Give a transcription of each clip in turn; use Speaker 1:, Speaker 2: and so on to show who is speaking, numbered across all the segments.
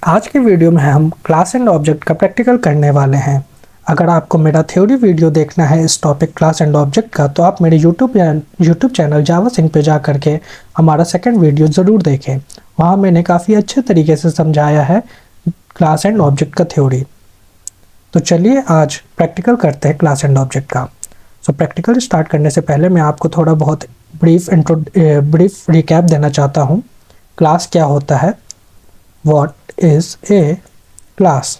Speaker 1: आज के वीडियो में हम क्लास एंड ऑब्जेक्ट का प्रैक्टिकल करने वाले हैं। अगर आपको मेरा थ्योरी वीडियो देखना है इस टॉपिक क्लास एंड ऑब्जेक्ट का, तो आप मेरे यूट्यूब चैनल जावा सिंह पे जा करके हमारा सेकंड वीडियो ज़रूर देखें। वहाँ मैंने काफ़ी अच्छे तरीके से समझाया है क्लास एंड ऑब्जेक्ट का थ्योरी। तो चलिए आज प्रैक्टिकल करते हैं क्लास एंड ऑब्जेक्ट का। सो प्रैक्टिकल स्टार्ट करने से पहले मैं आपको थोड़ा बहुत ब्रीफ रिकैप देना चाहता हूँ। क्लास क्या होता है? What is a class?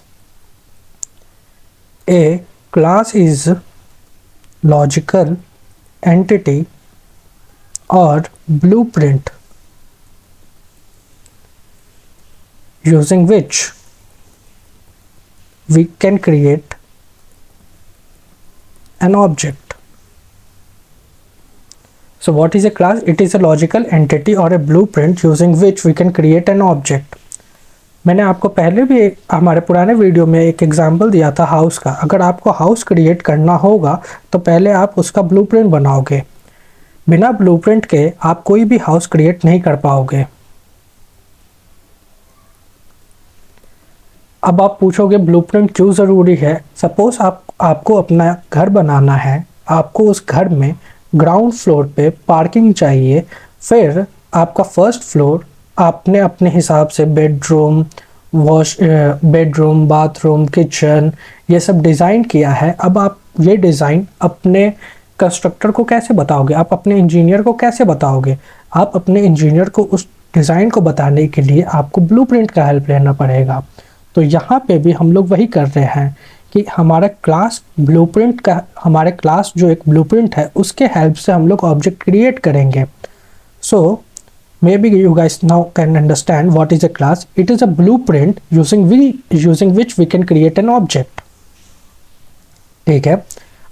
Speaker 1: A class is logical entity or blueprint using which we can create an object. So what is a class? It is a logical entity or a blueprint using which we can create an object. मैंने आपको पहले भी हमारे पुराने video में एक example दिया था हाउस का। अगर आपको हाउस क्रिएट करना होगा तो पहले आप उसका ब्लूप्रिंट बनाओगे। बिना ब्लूप्रिंट के आप कोई भी हाउस क्रिएट नहीं कर पाओगे। अब आप पूछोगे ब्लूप्रिंट क्यों ज़रूरी है? सपोज आपको अपना घर बनाना है, आपको उस घर में ग्राउंड फ्लोर पे पार्किंग चाहिए, फिर आपका फर्स्ट फ्लोर आपने अपने हिसाब से बेडरूम, बाथरूम, किचन ये सब डिज़ाइन किया है। अब आप ये डिज़ाइन अपने कंस्ट्रक्टर को कैसे बताओगे? आप अपने इंजीनियर को कैसे बताओगे? आप अपने इंजीनियर को उस डिज़ाइन को बताने के लिए आपको ब्लूप्रिंट का हेल्प लेना पड़ेगा। तो यहाँ पे भी हम लोग वही कर रहे हैं कि हमारे क्लास जो एक ब्लूप्रिंट है उसके हेल्प से हम लोग ऑब्जेक्ट क्रिएट करेंगे। सो maybe you guys now can understand what is a class. It is a blueprint using which we can create an object. ठीक है,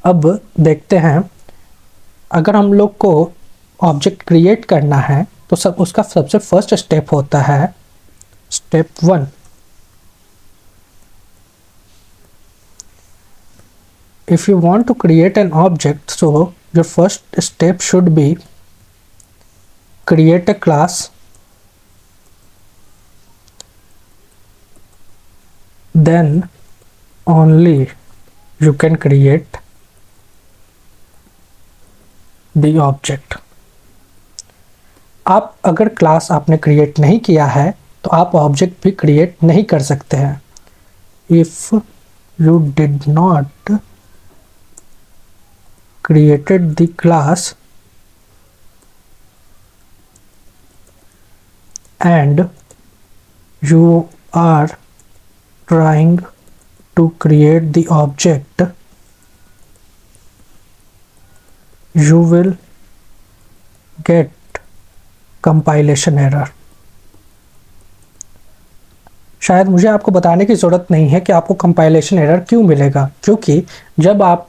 Speaker 1: अब देखते हैं अगर हम लोग को ऑब्जेक्ट क्रिएट करना है तो उसका सबसे फर्स्ट स्टेप होता है step 1। If you want to create an object, so your first step should be create a class, then only you can create the object. आप अगर क्लास आपने क्रिएट नहीं किया है तो आप ऑब्जेक्ट भी क्रिएट नहीं कर सकते हैं। If you did not created the class and you are trying to create the object, you will get compilation error. शायद मुझे आपको बताने की ज़रूरत नहीं है कि आपको कंपाइलेशन एरर क्यों मिलेगा, क्योंकि जब आप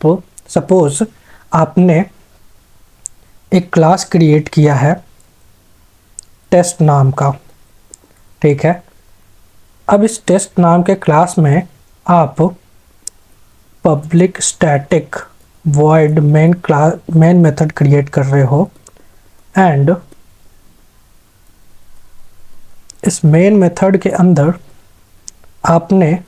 Speaker 1: सपोज आपने एक क्लास क्रिएट किया है टेस्ट नाम का, ठीक है। अब इस टेस्ट नाम के क्लास में आप public static void main method create कर रहे हो एंड इस मेन मेथड के अंदर आपने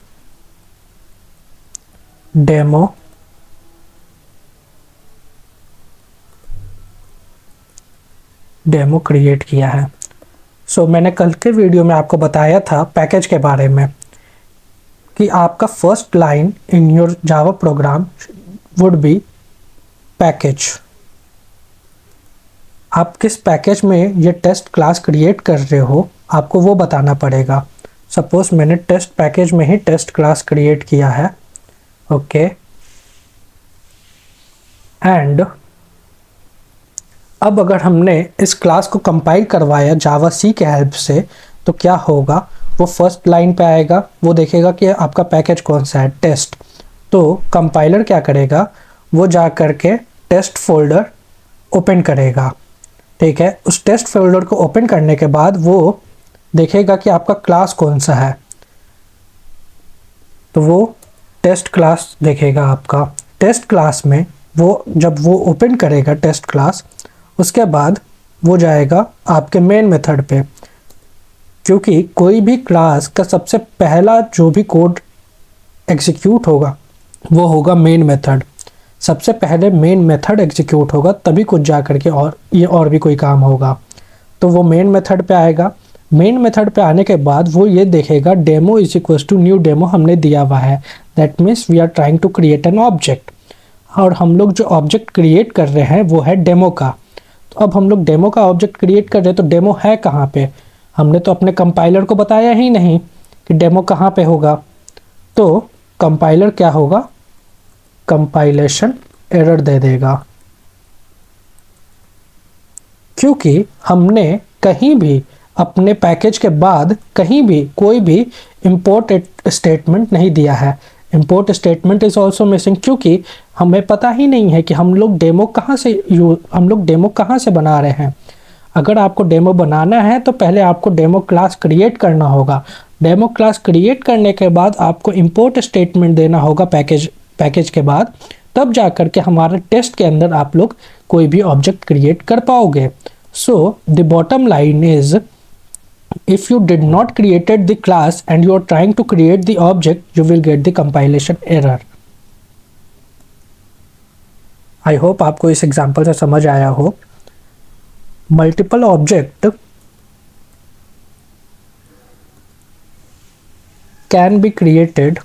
Speaker 1: डेमो क्रिएट किया है। सो मैंने कल के वीडियो में आपको बताया था पैकेज के बारे में कि आपका first line in your Java program would be package. आप किस पैकेज में ये टेस्ट क्लास क्रिएट कर रहे हो आपको वो बताना पड़ेगा। सपोज मैंने टेस्ट पैकेज में ही टेस्ट क्लास क्रिएट किया है, ओके। एंड अब अगर हमने इस क्लास को कंपाइल करवाया जावा सी के हेल्प से तो क्या होगा? वो फर्स्ट लाइन पे आएगा, वो देखेगा कि आपका पैकेज कौन सा है, टेस्ट। तो कंपाइलर क्या करेगा? वो जा करके टेस्ट फोल्डर ओपन करेगा, ठीक है। उस टेस्ट फोल्डर को ओपन करने के बाद वो देखेगा कि आपका क्लास कौन सा है, तो वो टेस्ट क्लास देखेगा आपका। टेस्ट क्लास में वो जब वो ओपन करेगा टेस्ट क्लास, उसके बाद वो जाएगा आपके मेन मेथड पे। क्योंकि कोई भी क्लास का सबसे पहला जो भी कोड एग्जीक्यूट होगा वो होगा मेन मेथड। सबसे पहले मेन मेथड एग्जीक्यूट होगा, तभी कुछ जा करके और भी कोई काम होगा। तो वो मेन मेथड पे आएगा। मेन मेथड पे आने के बाद वो ये देखेगा demo is equal to new demo हमने दिया हुआ है, that means we are trying to create an object. और हम लोग जो ऑब्जेक्ट क्रिएट कर रहे हैं वो है डेमो का। तो अब हम लोग डेमो का ऑब्जेक्ट क्रिएट कर रहे हैं, तो डेमो है कहाँ पे? हमने तो अपने कंपाइलर को बताया ही नहीं कि डेमो कहाँ पे होगा। तो कंपाइलर क्या होगा, कंपाइलेशन एरर दे देगा, क्योंकि हमने कहीं भी अपने पैकेज के बाद कहीं भी कोई भी इंपोर्ट स्टेटमेंट नहीं दिया है। Import statement is also missing, क्योंकि हमें पता ही नहीं है कि हम लोग डेमो कहाँ से बना रहे हैं। अगर आपको डेमो बनाना है तो पहले आपको डेमो क्लास क्रिएट करना होगा। डेमो क्लास क्रिएट करने के बाद आपको इंपोर्ट स्टेटमेंट देना होगा पैकेज के बाद, तब जा कर के हमारे टेस्ट के अंदर आप लोग कोई भी ऑब्जेक्ट क्रिएट कर पाओगे। So the bottom line is, if you did not created the class and you are trying to create the object, you will get the compilation error. I hope आपको इस एग्जांपल से समझ आया हो। Multiple object can be created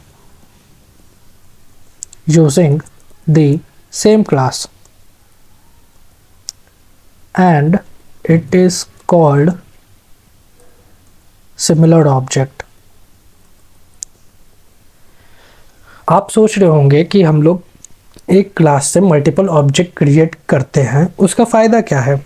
Speaker 1: using the same class and it is called similar object. आप सोच रहे होंगे कि हम लोग एक क्लास से मल्टीपल ऑब्जेक्ट क्रिएट करते हैं, उसका फ़ायदा क्या है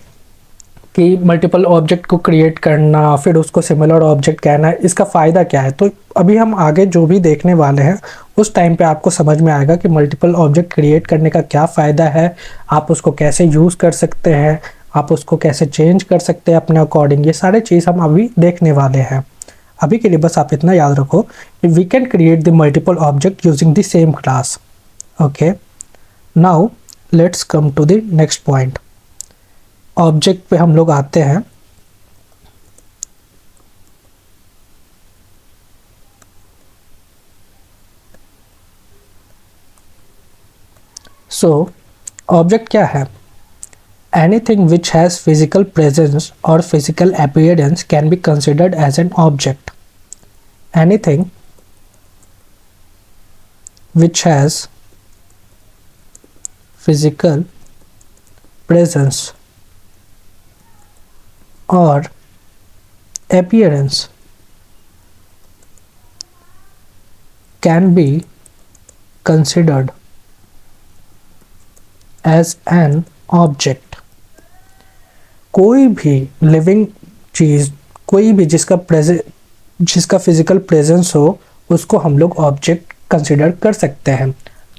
Speaker 1: कि मल्टीपल ऑब्जेक्ट को क्रिएट करना फिर उसको सिमिलर ऑब्जेक्ट कहना, इसका फ़ायदा क्या है? तो अभी हम आगे जो भी देखने वाले हैं उस टाइम पे आपको समझ में आएगा कि मल्टीपल ऑब्जेक्ट क्रिएट करने का क्या फ़ायदा है, आप उसको कैसे यूज़ कर सकते हैं, आप उसको कैसे चेंज कर सकते हैं अपने अकॉर्डिंग। ये सारे चीज़ हम अभी देखने वाले हैं। अभी के लिए बस आप इतना याद रखो कि we can create the multiple object using the same class. Okay, now let's come to the next point. Object पे हम लोग आते हैं। सो ऑब्जेक्ट क्या है? Anything which has physical presence or physical appearance can be considered as an object. Anything which has physical presence or appearance can be considered as an object. कोई भी living चीज़, कोई भी जिसका फिजिकल प्रेजेंस हो, उसको हम लोग ऑब्जेक्ट कंसिडर कर सकते हैं।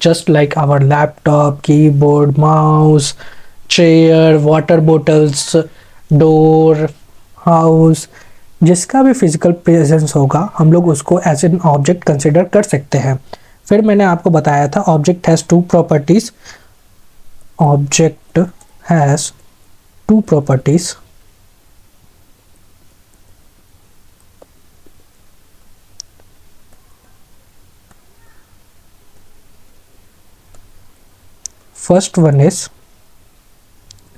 Speaker 1: Just like our laptop, keyboard, mouse, chair, water bottles, door, house, जिसका भी फिजिकल प्रेजेंस होगा हम लोग उसको एज एन ऑब्जेक्ट कंसिडर कर सकते हैं। फिर मैंने आपको बताया था object has two properties. Object has two properties. First one is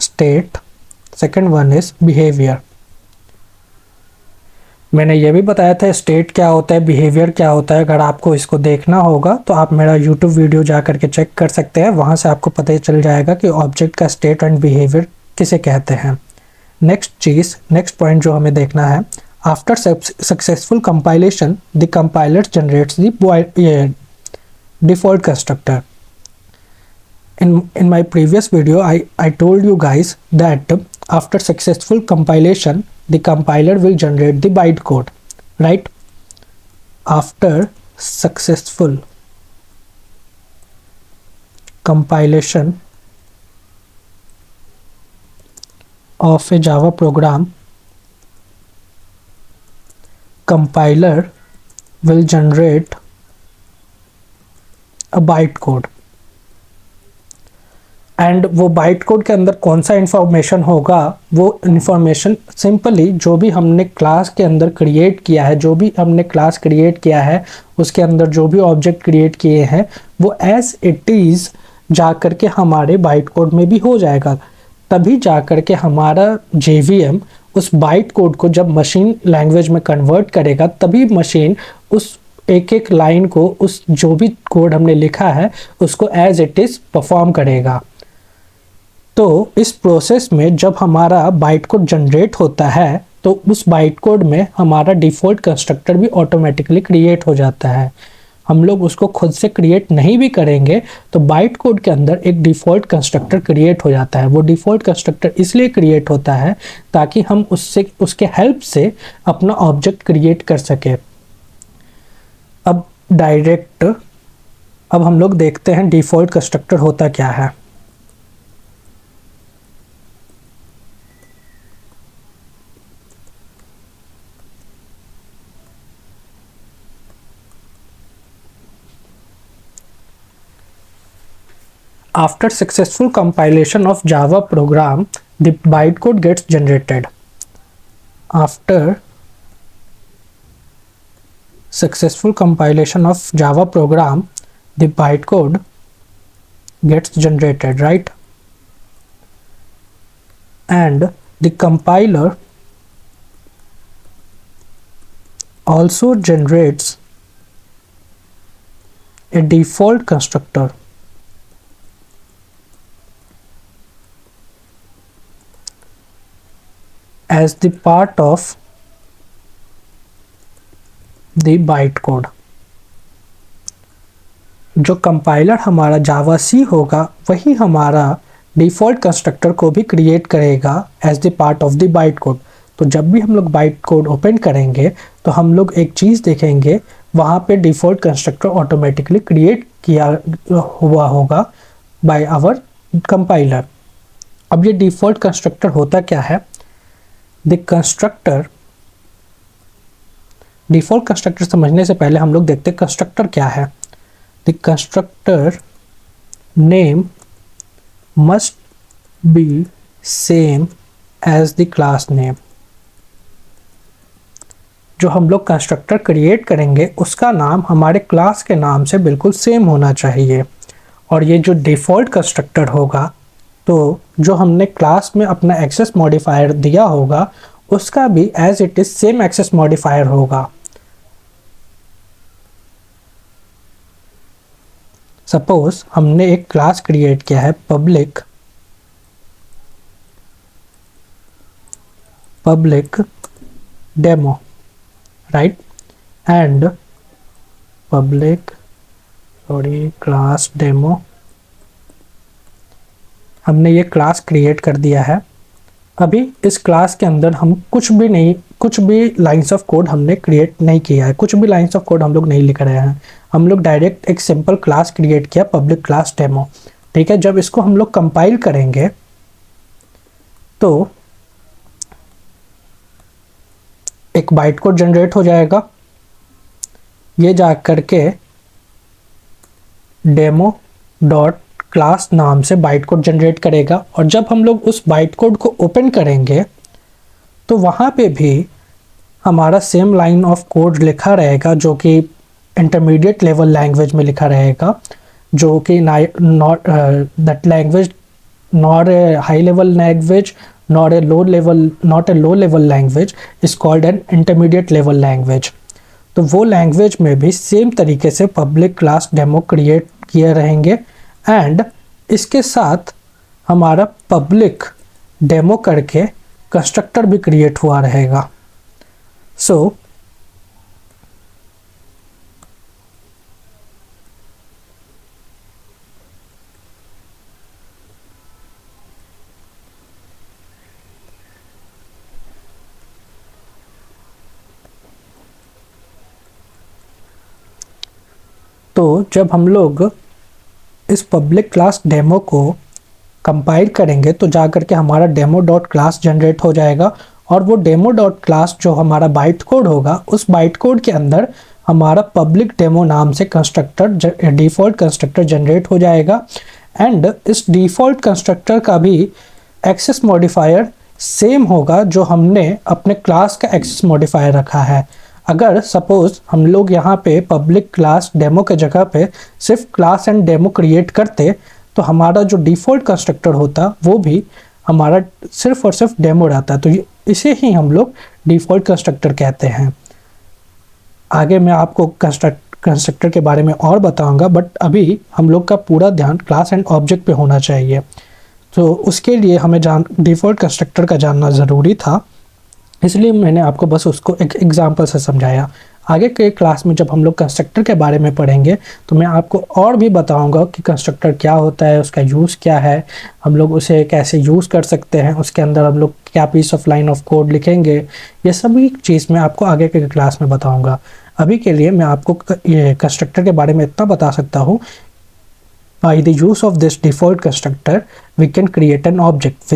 Speaker 1: state, second one is behavior. मैंने ये भी बताया था स्टेट क्या होता है, बिहेवियर क्या होता है। अगर आपको इसको देखना होगा तो आप मेरा यूट्यूब वीडियो जा करके चेक कर सकते हैं, वहाँ से आपको पता चल जाएगा कि ऑब्जेक्ट का स्टेट एंड बिहेवियर किसे कहते हैं। नेक्स्ट पॉइंट जो हमें देखना है, after successful compilation the compiler generates the default constructor. in my previous video I told you guys that after successful compilation the compiler will generate the bytecode, right? After successful compilation of a Java program, compiler will generate a bytecode. And वो byte code के अंदर कौन सा information होगा, वो information simply जो भी हमने क्लास के अंदर क्रिएट किया है, जो भी हमने क्लास क्रिएट किया है उसके अंदर जो भी ऑब्जेक्ट क्रिएट किए हैं वो एज इट इज़ जा कर के हमारे बाइट कोड में भी हो जाएगा। तभी जा कर के हमारा JVM उस बाइट कोड को जब मशीन लैंग्वेज में कन्वर्ट करेगा, तभी मशीन उस एक एक लाइन को, उस जो भी कोड हमने लिखा है उसको एज इट इज़ परफॉर्म करेगा। तो इस प्रोसेस में जब हमारा बाइट कोड जनरेट होता है तो उस बाइट कोड में हमारा डिफ़ॉल्ट कंस्ट्रक्टर भी ऑटोमेटिकली क्रिएट हो जाता है। हम लोग उसको खुद से क्रिएट नहीं भी करेंगे तो बाइट कोड के अंदर एक डिफ़ॉल्ट कंस्ट्रक्टर क्रिएट हो जाता है। वो डिफ़ॉल्ट कंस्ट्रक्टर इसलिए क्रिएट होता है ताकि हम उससे, उसके हेल्प से अपना ऑब्जेक्ट क्रिएट कर सके। अब अब हम लोग देखते हैं डिफ़ॉल्ट कंस्ट्रक्टर होता क्या है। After successful compilation of Java program, the bytecode gets generated. After successful compilation of Java program, the bytecode gets generated, right? And the compiler also generates a default constructor as the part of the bytecode। जो compiler हमारा जावा सी होगा वही हमारा default constructor को भी create करेगा as the part of the byte code. तो जब भी हम लोग बाइट कोड ओपन करेंगे तो हम लोग एक चीज़ देखेंगे, वहाँ पे डिफ़ॉल्ट कंस्ट्रक्टर ऑटोमेटिकली क्रिएट किया हुआ होगा बाय आवर कंपाइलर। अब ये डिफ़ॉल्ट कंस्ट्रक्टर होता क्या है? द कंस्ट्रक्टर, डिफ़ॉल्ट कंस्ट्रक्टर समझने से पहले हम लोग देखते हैं कंस्ट्रक्टर क्या है। The constructor name must be same as the class name. जो हम लोग कंस्ट्रक्टर क्रिएट करेंगे उसका नाम हमारे क्लास के नाम से बिल्कुल सेम होना चाहिए। और ये जो डिफ़ॉल्ट कंस्ट्रक्टर होगा, तो जो हमने क्लास में अपना एक्सेस मॉडिफायर दिया होगा उसका भी as it is same access modifier होगा। सपोज हमने एक क्लास क्रिएट किया है public demo, right? And public class demo, हमने ये क्लास क्रिएट कर दिया है। अभी इस क्लास के अंदर हम कुछ भी लाइंस ऑफ कोड हमने क्रिएट नहीं किया है, कुछ भी लाइंस ऑफ कोड हम लोग नहीं लिख रहे हैं। हम लोग डायरेक्ट एक सिंपल क्लास क्रिएट किया पब्लिक क्लास डेमो, ठीक है? जब इसको हम लोग कंपाइल करेंगे तो एक बाइट कोड जनरेट हो जाएगा। ये जा करके डेमो डॉट क्लास नाम से बाइट कोड जनरेट करेगा। और जब हम लोग उस बाइट कोड को ओपन करेंगे तो वहाँ पे भी हमारा सेम लाइन ऑफ कोड लिखा रहेगा, जो कि इंटरमीडिएट लेवल लैंग्वेज में लिखा रहेगा, जो कि not that language not a high level language, not a low level language is called an intermediate level language. तो वो लैंग्वेज में भी सेम तरीके से पब्लिक क्लास डेमो क्रिएट किए रहेंगे। एंड इसके साथ हमारा पब्लिक डेमो करके कंस्ट्रक्टर भी क्रिएट हुआ रहेगा। सो जब हम लोग इस पब्लिक क्लास डेमो को कंपाइल करेंगे तो जा कर के हमारा डेमो डॉट क्लास जनरेट हो जाएगा। और वो डेमो डॉट क्लास जो हमारा बाइट कोड होगा, उस बाइट कोड के अंदर हमारा पब्लिक डेमो नाम से कंस्ट्रक्टर डिफ़ॉल्ट कंस्ट्रक्टर जनरेट हो जाएगा। एंड इस डिफ़ॉल्ट कंस्ट्रक्टर का भी एक्सेस मॉडिफायर सेम होगा जो हमने अपने क्लास का एक्सेस मॉडिफायर रखा है। अगर सपोज हम लोग यहाँ पे पब्लिक क्लास डेमो के जगह पे सिर्फ क्लास एंड डेमो क्रिएट करते तो हमारा जो डिफ़ॉल्ट कंस्ट्रक्टर होता वो भी हमारा सिर्फ और सिर्फ डेमो रहता। तो इसे ही हम लोग डिफ़ॉल्ट कंस्ट्रक्टर कहते हैं। आगे मैं आपको कंस्ट्रक्टर के बारे में और बताऊंगा, बट अभी हम लोग का पूरा ध्यान क्लास एंड ऑब्जेक्ट पे होना चाहिए। तो उसके लिए हमें डिफ़ॉल्ट कंस्ट्रक्टर का जानना ज़रूरी था, इसलिए मैंने आपको बस उसको एक एग्जांपल से समझाया। आगे के क्लास में जब हम लोग कंस्ट्रक्टर के बारे में पढ़ेंगे तो मैं आपको और भी बताऊंगा कि कंस्ट्रक्टर क्या होता है, उसका यूज़ क्या है, हम लोग उसे कैसे यूज़ कर सकते हैं, उसके अंदर हम लोग क्या piece of line of code लिखेंगे, ये सभी चीज़ मैं आपको आगे के क्लास में बताऊँगा। अभी के लिए मैं आपको ये कंस्ट्रक्टर के बारे में इतना बता सकता हूँ, by the use of this default constructor we can create an object.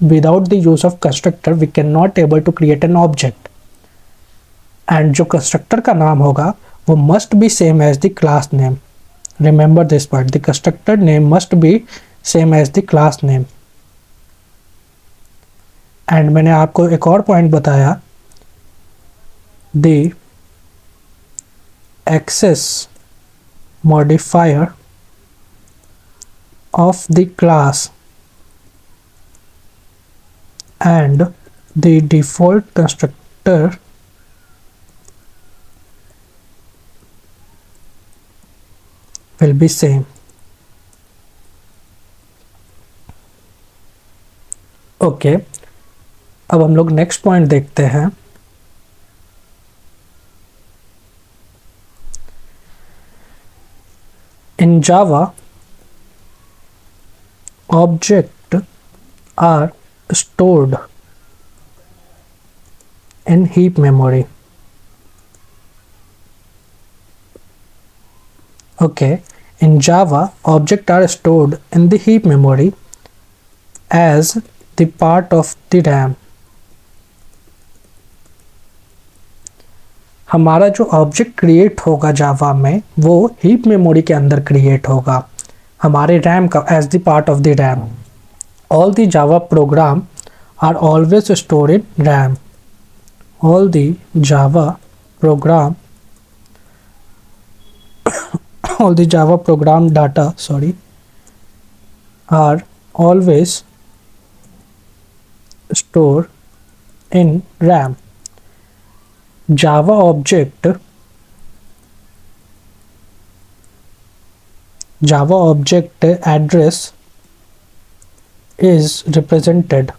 Speaker 1: Without the use of constructor we cannot able to create an object, and जो constructor का नाम होगा वो must be same as the class name. Remember this part, the constructor name must be same as the class name. and मैंने आपको एक और point बताया, the access modifier of the class and the default constructor will be same. Okay, अब हम लोग next point देखते हैं। इन जावा objects are stored in heap memory. Okay, in Java, objects are stored in the heap memory as the part of the RAM. हमारा जो object create होगा जावा में वो हीप मेमोरी के अंदर क्रिएट होगा, हमारे रैम का, as the part of the RAM. All the Java program are always store in RAM. All the Java program all the Java program data are always stored in RAM. Java object address is represented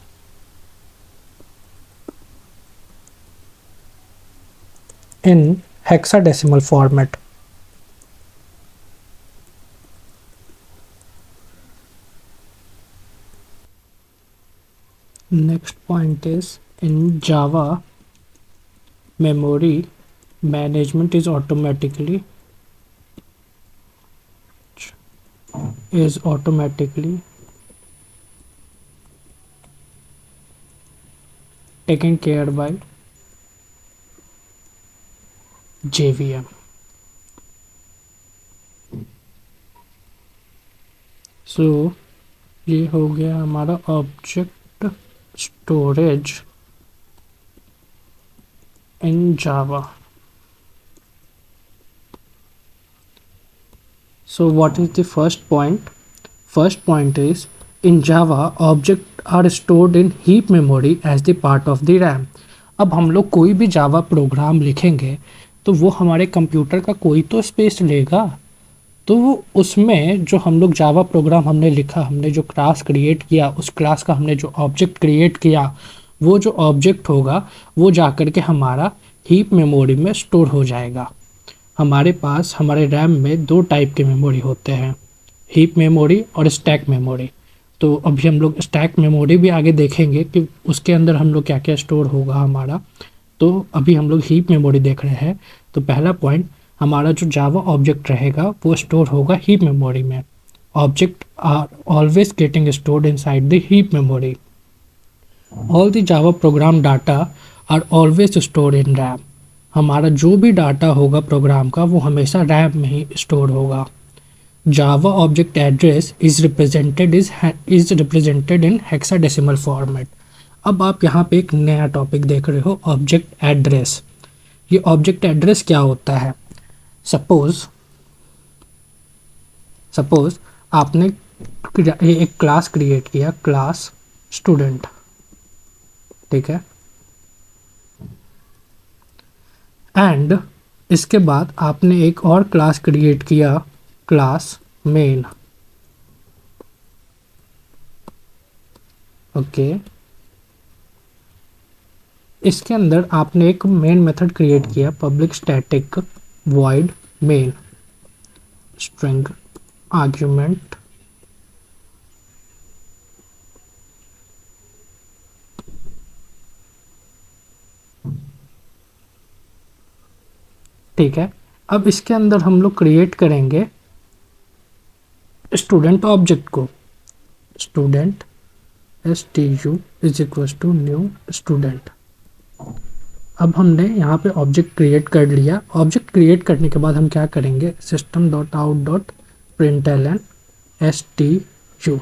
Speaker 1: in hexadecimal format. Next point is, in Java, memory management is automatically taken care by JVM. So ये हो गया हमारा object storage in Java. So what is the first point? First point is, in Java objects are stored in heap memory as the part of the RAM. अब हम लोग कोई भी Java program लिखेंगे तो वो हमारे कंप्यूटर का कोई तो स्पेस लेगा, तो उसमें जो हम लोग जावा प्रोग्राम हमने लिखा, हमने जो क्लास क्रिएट किया, उस क्लास का हमने जो ऑब्जेक्ट क्रिएट किया, वो जो ऑब्जेक्ट होगा वो जाकर के हमारा हीप मेमोरी में स्टोर हो जाएगा। हमारे पास हमारे रैम में दो टाइप के मेमोरी होते हैं, हीप मेमोरी और स्टैक मेमोरी। तो अभी हम लोग स्टैक मेमोरी भी आगे देखेंगे कि उसके अंदर हम लोग क्या क्या स्टोर होगा हमारा। तो अभी हम लोग हीप मेमोरी देख रहे हैं। तो पहला पॉइंट, हमारा जो जावा ऑब्जेक्ट रहेगा वो स्टोर होगा हीप मेमोरी में। Object are always getting stored inside the heap memory. All the Java program data are always stored in RAM. हमारा जो भी डाटा होगा प्रोग्राम का वो हमेशा रैम में ही स्टोर होगा। जावा object address is represented in hexadecimal format. अब आप यहाँ पे एक नया टॉपिक देख रहे हो, ऑब्जेक्ट एड्रेस। ये ऑब्जेक्ट एड्रेस क्या होता है? सपोज आपने एक क्लास क्रिएट किया, क्लास स्टूडेंट, ठीक है, एंड इसके बाद आपने एक और क्लास क्रिएट किया, क्लास मेन। ओके, इसके अंदर आपने एक मेन मेथड क्रिएट किया, public static void main string argument, ठीक है। अब इसके अंदर हम लोग क्रिएट करेंगे स्टूडेंट ऑब्जेक्ट को, student STU is equal to new student. अब हमने यहाँ पे ऑब्जेक्ट क्रिएट कर लिया। ऑब्जेक्ट क्रिएट करने के बाद हम क्या करेंगे, system.out.println STU।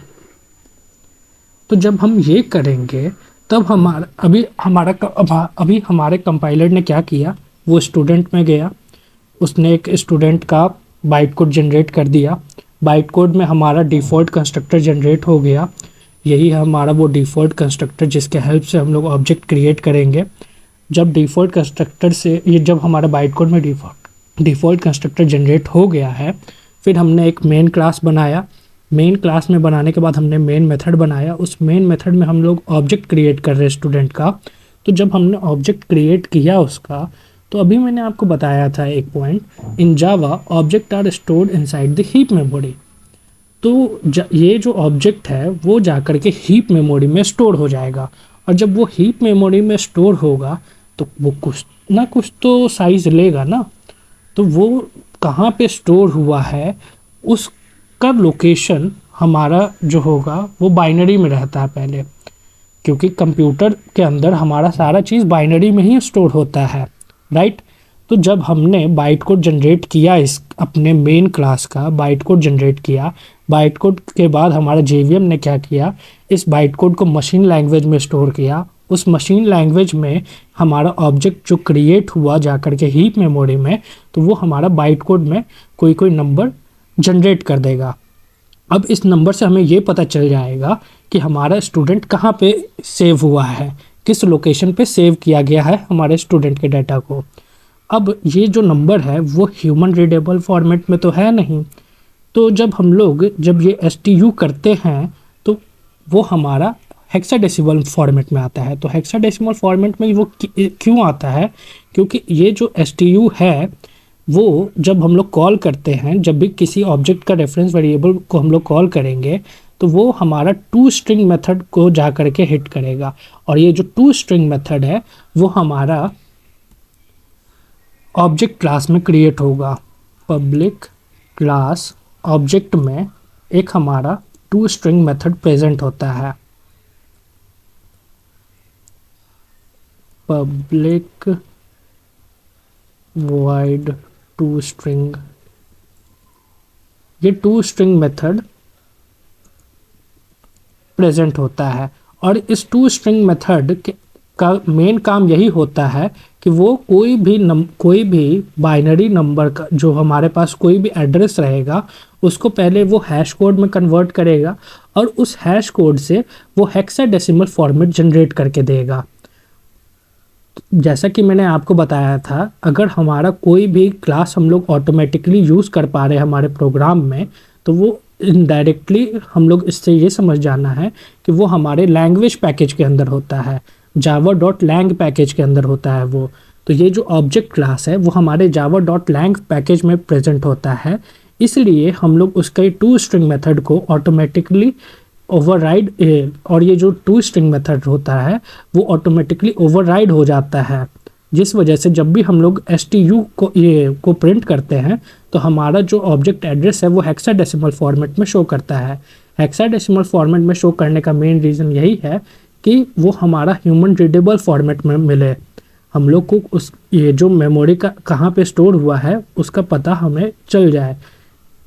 Speaker 1: तो जब हम ये करेंगे तब अभी हमारे कंपाइलर ने क्या किया, वो स्टूडेंट में गया, उसने एक स्टूडेंट का बाइट कोड जनरेट कर दिया। बाइट कोड में हमारा डिफ़ॉल्ट कंस्ट्रक्टर जनरेट हो गया। यही है हमारा वो डिफ़ॉल्ट कंस्ट्रक्टर जिसके हेल्प से हम लोग ऑब्जेक्ट क्रिएट करेंगे। जब डिफ़ॉल्ट कंस्ट्रक्टर से जब हमारा बाइट कोड में डिफ़ॉल्ट कंस्ट्रक्टर जनरेट हो गया है, फिर हमने एक मेन क्लास बनाया। मेन क्लास में बनाने के बाद हमने मेन मेथड बनाया। उस मेन मेथड में हम लोग ऑब्जेक्ट क्रिएट कर रहे हैं स्टूडेंट का। तो जब हमने ऑब्जेक्ट क्रिएट किया उसका, तो अभी मैंने आपको बताया था एक point, in Java object are stored inside the heap memory. तो ये जो ऑब्जेक्ट है वो जाकर के हीप मेमोरी में स्टोर हो जाएगा, और जब वो हीप मेमोरी में स्टोर होगा तो वो कुछ ना कुछ तो साइज़ लेगा ना। तो वो कहाँ पे स्टोर हुआ है उसका लोकेशन हमारा जो होगा वो बाइनरी में रहता है पहले, क्योंकि कंप्यूटर के अंदर हमारा सारा चीज़ बाइनरी में ही स्टोर होता है, राइट। तो जब हमने बाइट कोड जनरेट किया, इस अपने मेन क्लास का बाइट कोड जनरेट किया, बाइट कोड के बाद हमारा JVM ने क्या किया, इस बाइट कोड को मशीन लैंग्वेज में स्टोर किया। उस मशीन लैंग्वेज में हमारा ऑब्जेक्ट जो क्रिएट हुआ जाकर के हीप मेमोरी में, तो वो हमारा बाइट कोड में कोई नंबर जनरेट कर देगा। अब इस नंबर से हमें ये पता चल जाएगा कि हमारा स्टूडेंट कहाँ पे सेव हुआ है, किस लोकेशन पे सेव किया गया है हमारे स्टूडेंट के डाटा को। अब ये जो नंबर है वो ह्यूमन रीडेबल फॉर्मेट में तो है नहीं, तो जब ये STU करते हैं तो वो हमारा हेक्साडेसिमल फॉर्मेट में आता है। तो हेक्साडेसिमल फॉर्मेट में वो क्यों आता है, क्योंकि ये जो STU है वो जब हम लोग कॉल करते हैं, जब भी किसी ऑब्जेक्ट का रेफरेंस वेरिएबल को हम लोग कॉल करेंगे तो वो हमारा टू स्ट्रिंग मेथड को जा करके हिट करेगा। और ये जो टू स्ट्रिंग मेथड है वो हमारा ऑब्जेक्ट क्लास में क्रिएट होगा। पब्लिक क्लास ऑब्जेक्ट में एक हमारा टू स्ट्रिंग मेथड प्रेजेंट होता है, पब्लिक वॉइड टू स्ट्रिंग। ये टू स्ट्रिंग मेथड प्रेजेंट होता है, और इस टू स्ट्रिंग मेथड का मेन काम यही होता है कि वो कोई भी बाइनरी नंबर का जो हमारे पास कोई भी एड्रेस रहेगा उसको पहले वो हैश कोड में कन्वर्ट करेगा, और उस हैश कोड से वो हेक्साडेसिमल फॉर्मेट जनरेट करके देगा। जैसा कि मैंने आपको बताया था, अगर हमारा कोई भी क्लास हम लोग ऑटोमेटिकली यूज़ कर पा रहे हैं हमारे प्रोग्राम में, तो वो इनडायरेक्टली हम लोग इससे ये समझ जाना है कि वो हमारे लैंग्वेज पैकेज के अंदर होता है, java.lang पैकेज के अंदर होता है वो। तो ये जो ऑब्जेक्ट क्लास है वो हमारे java.lang पैकेज में प्रेजेंट होता है, इसलिए हम लोग उसके टू स्ट्रिंग मेथड को ऑटोमेटिकली ओवरराइड, और ये जो टू स्ट्रिंग मेथड होता है वो ऑटोमेटिकली ओवरराइड हो जाता है, जिस वजह से जब भी हम लोग STU को प्रिंट करते हैं तो हमारा जो ऑब्जेक्ट एड्रेस है वो हेक्साडेसिमल फॉर्मेट में शो करता है। हेक्साडेसिमल फॉर्मेट में शो करने का मेन रीज़न यही है कि वो हमारा ह्यूमन रीडेबल फॉर्मेट में मिले, हम लोग को उस ये जो मेमोरी का कहाँ पे स्टोर हुआ है उसका पता हमें चल जाए।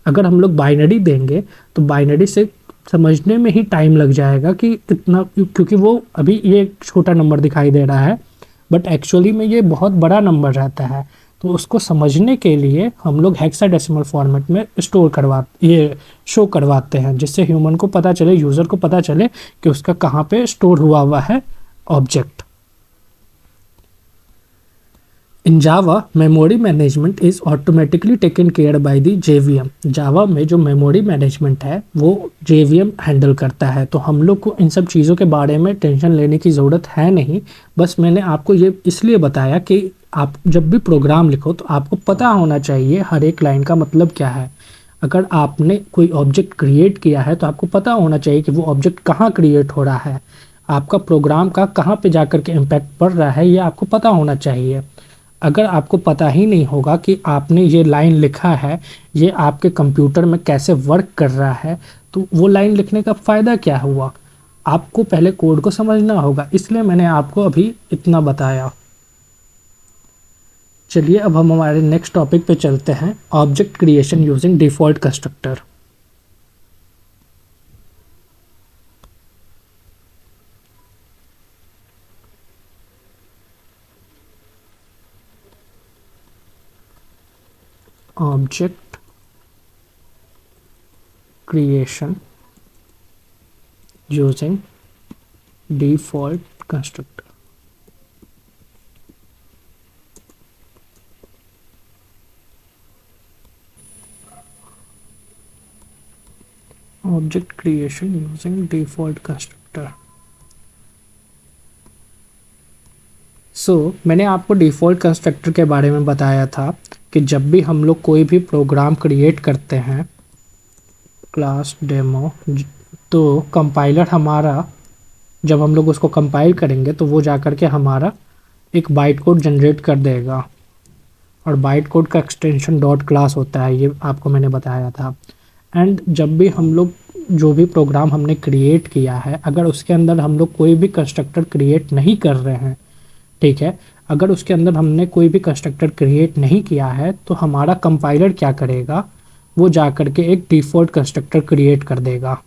Speaker 1: अगर हम लोग बाइनरी देंगे तो बाइनरी से समझने में ही टाइम लग जाएगा कि इतना, क्योंकि वो अभी ये एक छोटा नंबर दिखाई दे रहा है बट एक्चुअली में ये बहुत बड़ा नंबर रहता है। तो उसको समझने के लिए हम लोग हेक्साडेसिमल फॉर्मेट में ये शो करवाते हैं, जिससे ह्यूमन को पता चले, यूज़र को पता चले कि उसका कहाँ पे स्टोर हुआ है object. In Java memory management is automatically taken care by the JVM. Java में जो मेमोरी मैनेजमेंट है वो जेवीएम हैंडल करता है, तो हम लोग को इन सब चीज़ों के बारे में टेंशन लेने की ज़रूरत है नहीं। बस मैंने आपको ये इसलिए बताया कि आप जब भी प्रोग्राम लिखो तो आपको पता होना चाहिए हर एक लाइन का मतलब क्या है। अगर आपने कोई ऑब्जेक्ट क्रिएट किया है तो आपको पता होना चाहिए कि वो ऑब्जेक्ट कहाँ क्रिएट हो रहा है, आपका प्रोग्राम का कहाँ पे जाकर के इम्पैक्ट पड़ रहा है, ये आपको पता होना चाहिए। अगर आपको पता ही नहीं होगा कि आपने ये लाइन लिखा है ये आपके कंप्यूटर में कैसे वर्क कर रहा है, तो वो लाइन लिखने का फ़ायदा क्या हुआ। आपको पहले कोड को समझना होगा, इसलिए मैंने आपको अभी इतना बताया। चलिए अब हम हमारे नेक्स्ट टॉपिक पे चलते हैं, object creation using default constructor. Object creation using default constructor. Object creation using default constructor. मैंने आपको डिफ़ॉल्ट कंस्ट्रक्टर के बारे में बताया था कि जब भी हम लोग कोई भी प्रोग्राम क्रिएट करते हैं क्लास डेमो, तो कंपाइलर हमारा, जब हम लोग उसको कंपाइल करेंगे तो वो जा कर के हमारा एक बाइट कोड जनरेट कर देगा, और बाइट कोड का एक्सटेंशन डॉट क्लास होता है, ये आपको मैंने बताया था। एंड जब भी हम लोग जो भी प्रोग्राम हमने क्रिएट किया है, अगर उसके अंदर हम लोग कोई भी कंस्ट्रक्टर क्रिएट नहीं कर रहे हैं, ठीक है, अगर उसके अंदर हमने कोई भी कंस्ट्रक्टर क्रिएट नहीं किया है तो हमारा कंपाइलर क्या करेगा, वो जा कर के एक डिफ़ॉल्ट कंस्ट्रक्टर क्रिएट कर देगा,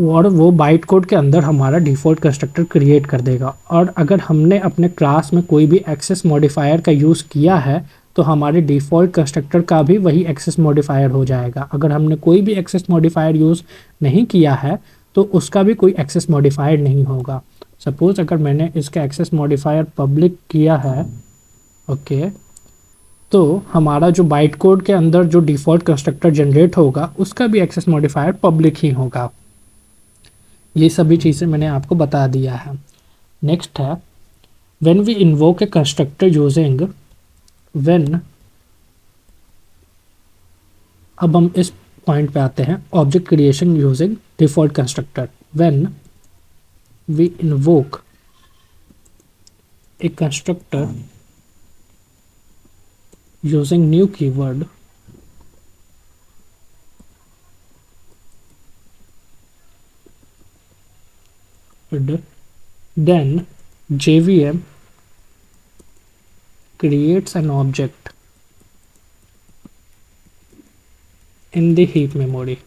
Speaker 1: और वो बाइट कोड के अंदर हमारा डिफ़ॉल्ट कंस्ट्रक्टर क्रिएट कर देगा। और अगर हमने अपने क्लास में कोई भी एक्सेस मॉडिफायर का यूज़ किया है तो हमारे डिफ़ॉल्ट कंस्ट्रक्टर का भी वही एक्सेस मॉडिफायर हो जाएगा। अगर हमने कोई भी एक्सेस मॉडिफायर यूज़ नहीं किया है तो उसका भी कोई एक्सेस मॉडिफायर नहीं होगा। सपोज़ अगर मैंने इसका एक्सेस मॉडिफायर पब्लिक किया है, ओके, तो हमारा जो बाइट कोड के अंदर जो डिफ़ॉल्ट कंस्ट्रक्टर जनरेट होगा उसका भी एक्सेस मॉडिफायर पब्लिक ही होगा। ये सभी चीज़ें मैंने आपको बता दिया है। नेक्स्ट है when we invoke a constructor using when. अब हम इस पॉइंट पे आते हैं, object creation using default constructor. When we invoke a constructor using new keyword then JVM creates an object in the heap memory।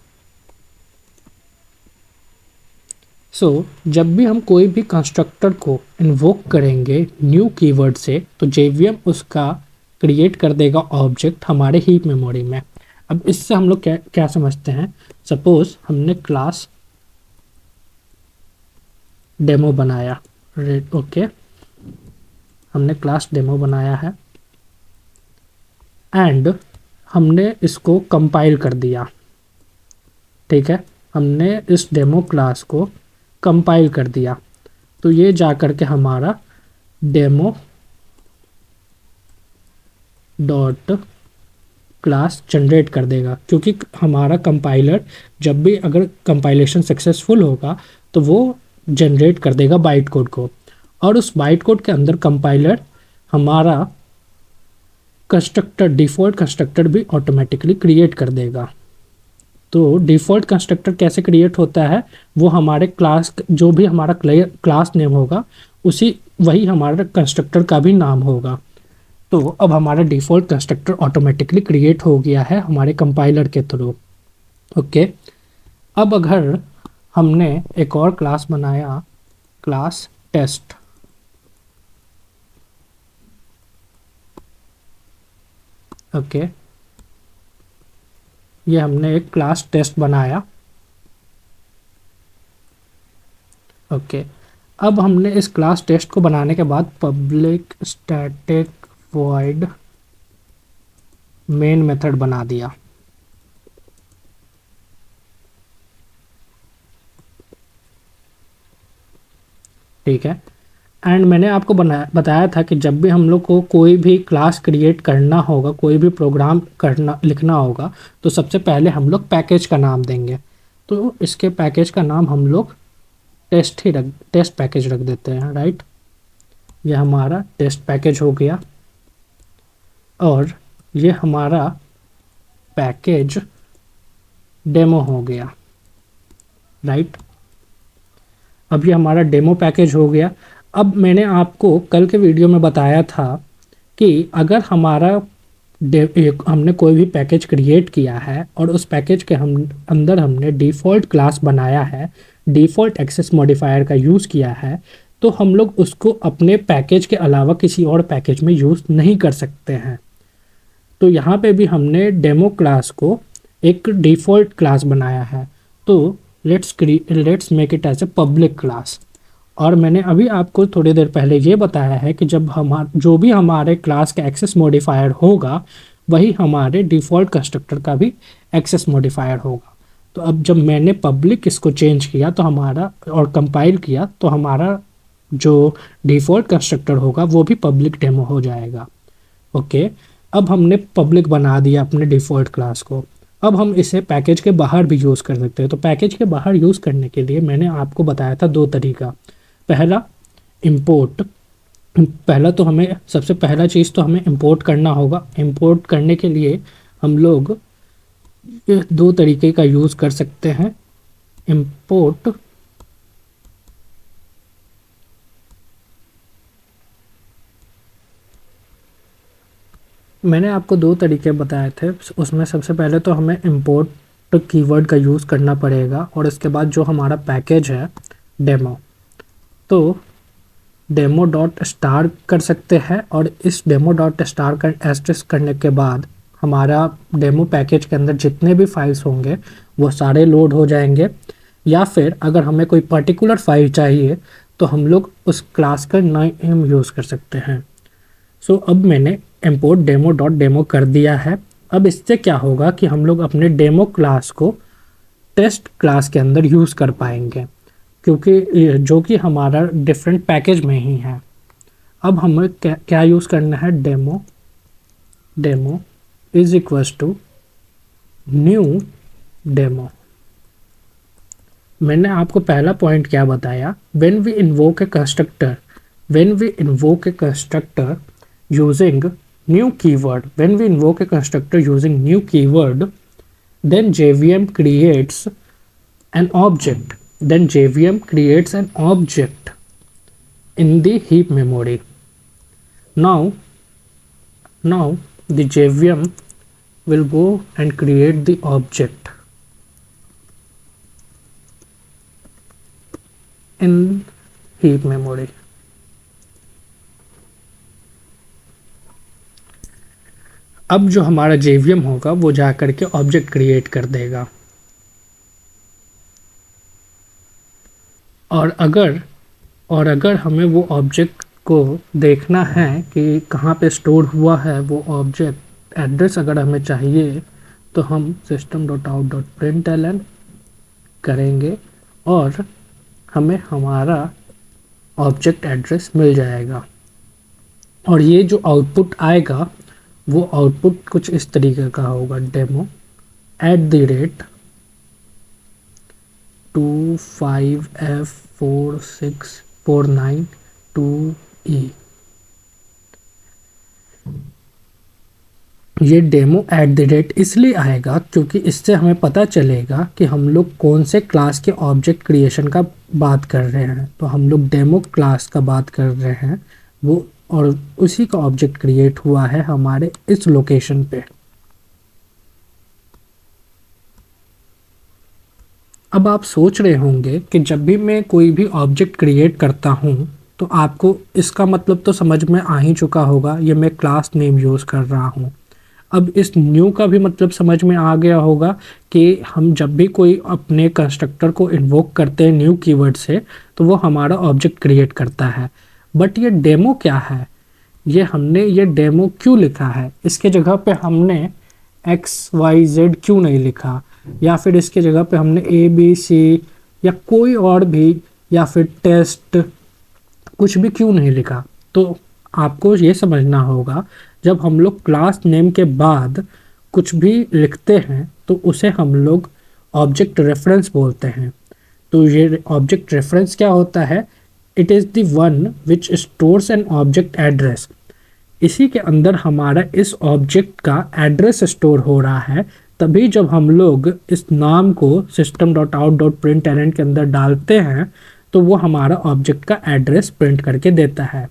Speaker 1: जब भी हम कोई भी कंस्ट्रक्टर को इन्वोक करेंगे न्यू कीवर्ड से तो JVM उसका क्रिएट कर देगा ऑब्जेक्ट हमारे हीप मेमोरी में। अब इससे हम लोग क्या समझते हैं, सपोज़ हमने क्लास डेमो बनाया, ओके, हमने क्लास डेमो बनाया है एंड हमने इसको कंपाइल कर दिया, ठीक है, हमने इस डेमो क्लास को कंपाइल कर दिया, तो ये जा कर के हमारा डेमो डॉट क्लास जनरेट कर देगा, क्योंकि हमारा कंपाइलर जब भी अगर कंपाइलेशन सक्सेसफुल होगा तो वो जनरेट कर देगा बाइट कोड को, और उस बाइट कोड के अंदर कंपाइलर हमारा कंस्ट्रक्टर डिफ़ॉल्ट कंस्ट्रक्टर भी ऑटोमेटिकली क्रिएट कर देगा। तो डिफ़ॉल्ट कंस्ट्रक्टर कैसे क्रिएट होता है, वो हमारे क्लास जो भी हमारा क्लास नेम होगा वही हमारा कंस्ट्रक्टर का भी नाम होगा। तो अब हमारा डिफ़ॉल्ट कंस्ट्रक्टर ऑटोमेटिकली क्रिएट हो गया है हमारे कंपाइलर के थ्रू। ओके, अब अगर हमने एक और क्लास बनाया, क्लास टेस्ट, ओके, ये हमने एक क्लास टेस्ट बनाया। ओके, अब हमने इस क्लास टेस्ट को बनाने के बाद public static void main method बना दिया। ठीक है, एंड मैंने आपको बताया था कि जब भी हम लोग को कोई भी क्लास क्रिएट करना होगा, कोई भी प्रोग्राम करना लिखना होगा, तो सबसे पहले हम लोग पैकेज का नाम देंगे। तो इसके पैकेज का नाम हम लोग टेस्ट पैकेज रख देते हैं, राइट। ये हमारा टेस्ट पैकेज हो गया और ये हमारा पैकेज डेमो हो गया, राइट। अब ये हमारा डेमो पैकेज हो गया। अब मैंने आपको कल के वीडियो में बताया था कि अगर हमारा हमने कोई भी पैकेज क्रिएट किया है और उस पैकेज के अंदर हमने डिफ़ॉल्ट क्लास बनाया है, डिफ़ॉल्ट एक्सेस मॉडिफायर का यूज़ किया है, तो हम लोग उसको अपने पैकेज के अलावा किसी और पैकेज में यूज़ नहीं कर सकते हैं। तो यहाँ पे भी हमने डेमो क्लास को एक डिफ़ॉल्ट क्लास बनाया है, तो let's make it as a public class. और मैंने अभी आपको थोड़ी देर पहले ये बताया है कि जब जो भी हमारे क्लास का एक्सेस मॉडिफायर होगा वही हमारे डिफ़ॉल्ट कंस्ट्रक्टर का भी एक्सेस मॉडिफायर होगा। तो अब जब मैंने पब्लिक इसको चेंज किया तो हमारा और कंपाइल किया तो हमारा जो डिफ़ॉल्ट कंस्ट्रक्टर होगा वो भी पब्लिक डेमो हो जाएगा। ओके, अब हमने पब्लिक बना दिया अपने डिफ़ॉल्ट क्लास को। अब हम इसे पैकेज के बाहर भी यूज़ कर सकते हैं। तो पैकेज के बाहर यूज़ करने के लिए मैंने आपको बताया था दो तरीका। पहला इंपोर्ट, पहला तो हमें सबसे पहला चीज़ तो हमें इंपोर्ट करना होगा। इंपोर्ट करने के लिए हम लोग ये दो तरीके का यूज़ कर सकते हैं। इंपोर्ट मैंने आपको दो तरीके बताए थे, उसमें सबसे पहले तो हमें इंपोर्ट कीवर्ड का यूज़ करना पड़ेगा और इसके बाद जो हमारा पैकेज है डेमो, तो डेमो डॉट स्टार कर सकते हैं और इस डेमो डॉट स्टार का एस्टेस करने के बाद हमारा डेमो पैकेज के अंदर जितने भी फाइल्स होंगे वो सारे लोड हो जाएंगे। या फिर अगर हमें कोई पर्टिकुलर फाइल चाहिए तो हम लोग उस क्लास का नेम यूज़ कर सकते हैं। सो अब मैंने import डेमो डॉट डेमो कर दिया है। अब इससे क्या होगा कि हम लोग अपने डेमो क्लास को टेस्ट क्लास के अंदर यूज़ कर पाएंगे, क्योंकि जो कि हमारा डिफरेंट पैकेज में ही है। अब हमें क्या यूज़ करना है, demo is equals to new demo. मैंने आपको पहला पॉइंट क्या बताया, when we invoke a constructor using new keyword, when we invoke a constructor using new keyword, then JVM creates an object, in the heap memory. Now the JVM will go and create the object in heap memory. अब जो हमारा JVM होगा वो जा कर के object create कर देगा। और अगर हमें वो ऑब्जेक्ट को देखना है कि कहाँ पे स्टोर हुआ है वो ऑब्जेक्ट, एड्रेस अगर हमें चाहिए तो हम system.out.println करेंगे और हमें हमारा ऑब्जेक्ट एड्रेस मिल जाएगा। और ये जो आउटपुट आएगा वो आउटपुट कुछ इस तरीके का होगा, डेमो @25F46492E। ये डेमो इसलिए आएगा क्योंकि इससे हमें पता चलेगा कि हम लोग कौन से क्लास के ऑब्जेक्ट क्रिएशन का बात कर रहे हैं। तो हम लोग डेमो क्लास का बात कर रहे हैं, वो और उसी का ऑब्जेक्ट क्रिएट हुआ है हमारे इस लोकेशन पे। अब आप सोच रहे होंगे कि जब भी मैं कोई भी ऑब्जेक्ट क्रिएट करता हूँ तो आपको इसका मतलब तो समझ में आ ही चुका होगा, ये मैं क्लास नेम यूज़ कर रहा हूँ। अब इस न्यू का भी मतलब समझ में आ गया होगा कि हम जब भी कोई अपने कंस्ट्रक्टर को इन्वोक करते हैं न्यू कीवर्ड से तो वो हमारा ऑब्जेक्ट क्रिएट करता है। बट ये डेमो क्या है, ये डेमो क्यों लिखा है, इसके जगह पे हमने एक्स वाई जेड क्यों नहीं लिखा, या फिर इसके जगह पे हमने ए बी सी या कोई और भी, या फिर टेस्ट कुछ भी क्यों नहीं लिखा। तो आपको ये समझना होगा, जब हम लोग क्लास नेम के बाद कुछ भी लिखते हैं तो उसे हम लोग ऑब्जेक्ट रेफरेंस बोलते हैं। तो ये ऑब्जेक्ट रेफरेंस क्या होता है, it is the one which stores an object address. इसी के अंदर हमारा इस ऑब्जेक्ट का एड्रेस स्टोर हो रहा है। तभी जब हम लोग इस नाम को system.out.println के अंदर डालते हैं तो वो हमारा ऑब्जेक्ट का एड्रेस प्रिंट करके देता है।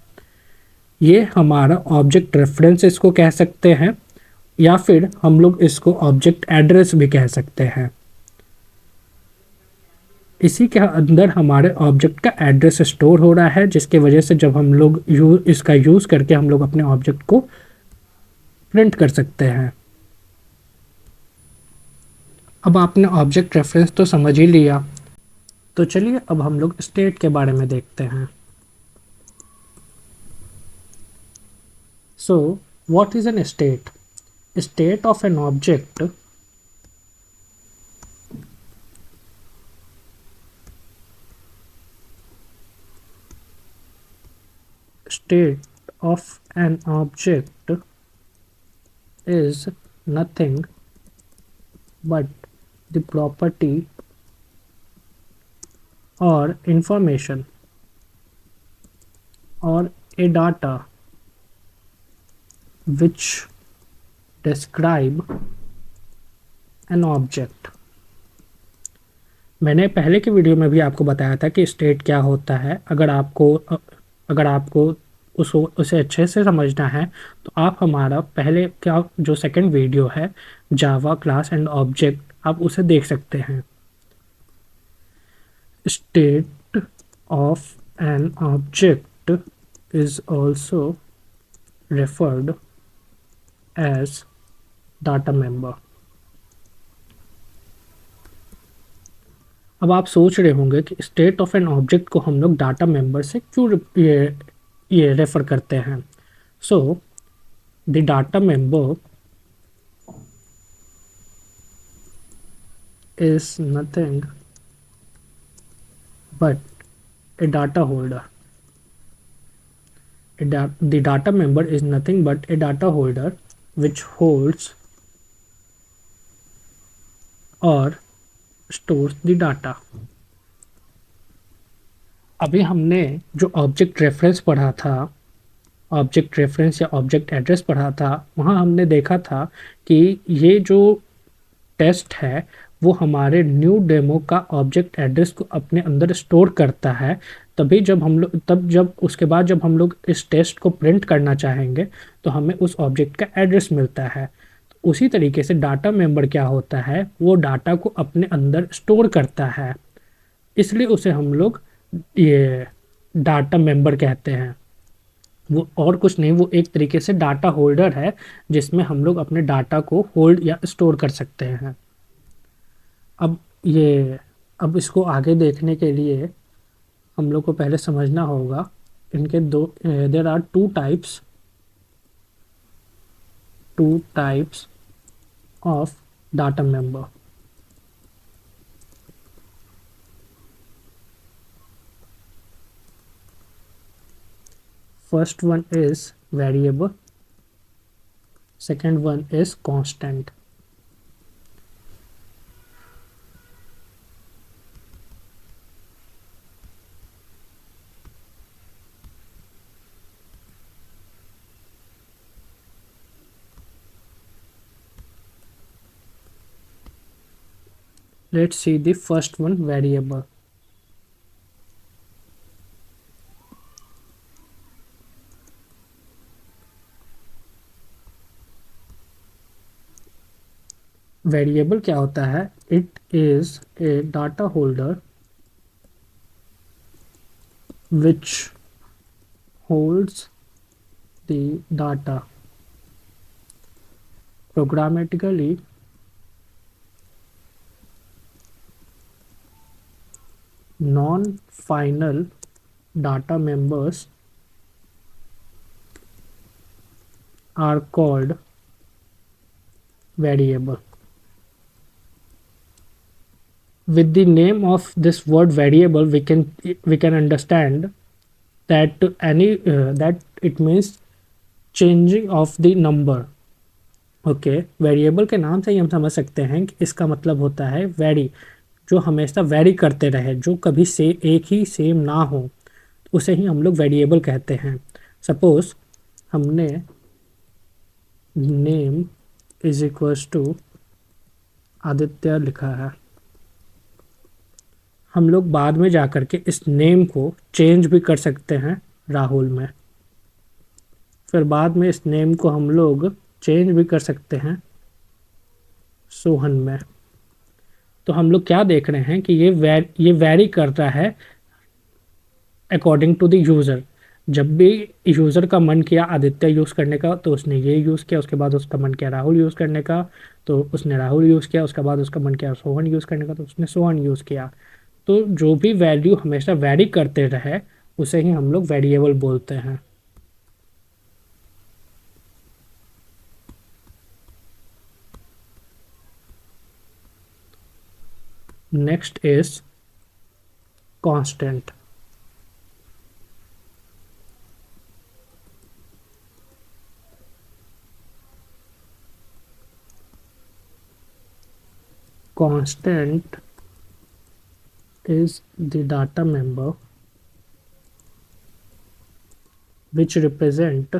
Speaker 1: ये हमारा ऑब्जेक्ट रेफरेंस इसको कह सकते हैं, या फिर हम लोग इसको ऑब्जेक्ट एड्रेस भी कह सकते हैं। इसी के अंदर हमारे ऑब्जेक्ट का एड्रेस स्टोर हो रहा है, जिसकी वजह से जब हम लोग इसका यूज़ करके हम लोग अपने ऑब्जेक्ट को प्रिंट कर सकते हैं। अब आपने ऑब्जेक्ट रेफरेंस तो समझ ही लिया, तो चलिए अब हम लोग स्टेट के बारे में देखते हैं। So what is an state? State of an object state of an object is nothing but the property or information or a data which describe an object। मैंने पहले की वीडियो में भी आपको बताया था कि स्टेट क्या होता है। अगर आपको उसे अच्छे से समझना है तो आप हमारा पहले क्या जो सेकंड वीडियो है जावा क्लास एंड ऑब्जेक्ट, आप उसे देख सकते हैं। State of an object is also referred as data member. अब आप सोच रहे होंगे कि स्टेट ऑफ एन ऑब्जेक्ट को हम लोग डाटा मेंबर से क्यों ये रेफर करते हैं। So the data member is nothing but a data holder. The data member is nothing but a data holder which holds or stores the data। अभी हमने जो ऑब्जेक्ट रेफरेंस पढ़ा था, ऑब्जेक्ट रेफरेंस या ऑब्जेक्ट एड्रेस पढ़ा था, वहाँ हमने देखा था कि ये जो टेस्ट है वो हमारे न्यू डेमो का ऑब्जेक्ट एड्रेस को अपने अंदर स्टोर करता है। जब उसके बाद जब हम लोग इस टेस्ट को प्रिंट करना चाहेंगे तो हमें उस ऑब्जेक्ट का एड्रेस मिलता है। तो उसी तरीके से डाटा मेंबर क्या होता है, वो डाटा को अपने अंदर स्टोर करता है, इसलिए उसे हम लोग ये डाटा मेंबर कहते हैं। वो और कुछ नहीं, वो एक तरीके से डाटा होल्डर है जिसमें हम लोग अपने डाटा को होल्ड या स्टोर कर सकते हैं। अब ये अब इसको आगे देखने के लिए हम लोग को पहले समझना होगा इनके दो, there are two types of data member. First one is variable, second one is constant। Let's see the first one, variable। Variable क्या होता है? It is a data holder which holds the data programmatically non-final data members are called variable. With the name of this word variable, we can understand that that it means changing of the number. Okay variable के नाम से ही हम समझ सकते हैं कि इसका मतलब होता है वेरी, जो हमेशा वेरी करते रहे, जो कभी से एक ही सेम ना हो, उसे ही हम लोग वेरिएबल कहते हैं. सपोज हमने name is equals to Aditya लिखा है, हम लोग बाद में जा कर के इस नेम को चेंज भी कर सकते हैं राहुल में, फिर बाद में इस नेम को हम लोग चेंज भी कर सकते हैं सोहन में. तो हम लोग क्या देख रहे हैं कि ये वेरी करता है अकॉर्डिंग टू द यूज़र. जब भी यूज़र का मन किया आदित्य यूज़ करने का तो उसने ये यूज़ किया, उसके बाद उसका मन किया राहुल यूज़ करने का तो उसने राहुल यूज़ किया, उसके बाद उसका मन किया सोहन यूज़ करने का तो उसने सोहन यूज़ किया. तो जो भी वैल्यू हमेशा वेरी करते रहे उसे ही हम लोग वेरिएबल बोलते हैं. Next is constant. Constant is the data member which represent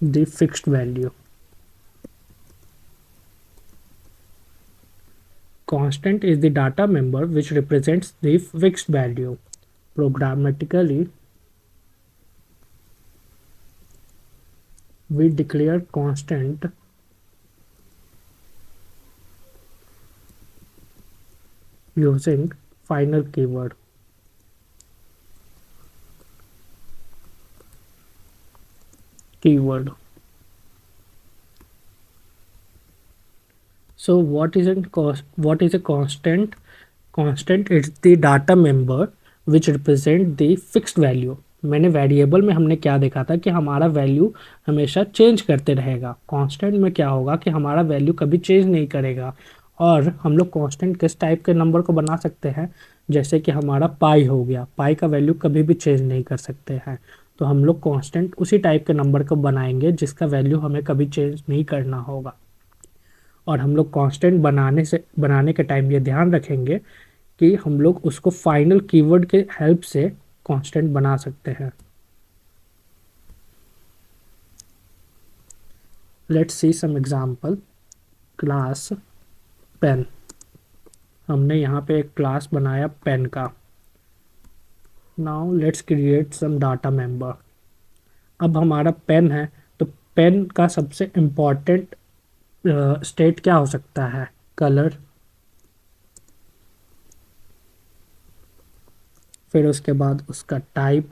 Speaker 1: the fixed value. Constant is the data member which represents the fixed value. Programmatically, we declare constant using final keyword. So what is a constant? Constant is the data member which represent the fixed value. मैंने variable में हमने क्या देखा था कि हमारा value हमेशा change करते रहेगा. कांस्टेंट में क्या होगा कि हमारा वैल्यू कभी चेंज नहीं करेगा. और हम लोग कांस्टेंट किस टाइप के नंबर को बना सकते हैं, जैसे कि हमारा पाई हो गया, पाई का वैल्यू कभी भी चेंज नहीं कर सकते हैं. तो हम लोग कांस्टेंट उसी टाइप के नंबर को बनाएंगे जिसका वैल्यू हमें कभी चेंज नहीं करना होगा. और हम लोग कांस्टेंट बनाने के टाइम ये ध्यान रखेंगे कि हम लोग उसको फाइनल कीवर्ड के हेल्प से कांस्टेंट बना सकते हैं. Let's see some example. Class pen. हमने यहाँ पे एक क्लास बनाया पेन का. Now let's create some data member. अब हमारा पेन है तो पेन का सबसे इम्पॉर्टेंट स्टेट क्या हो सकता है? कलर. फिर उसके बाद उसका टाइप,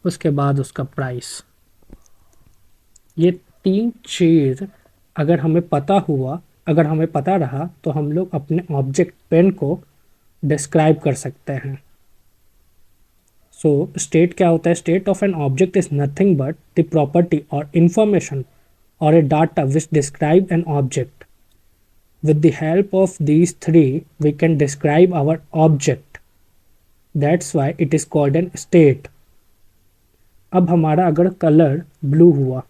Speaker 1: उसके बाद उसका प्राइस. ये 3 चीज़ अगर हमें पता रहा तो हम लोग अपने ऑब्जेक्ट पेन को डिस्क्राइब कर सकते हैं. सो स्टेट क्या होता है? State of an object is nothing but the property और information or a data which describe an object. With the help of these three, we can describe our object. That's why it is called an state. अब हमारा अगर colour blue हुआ,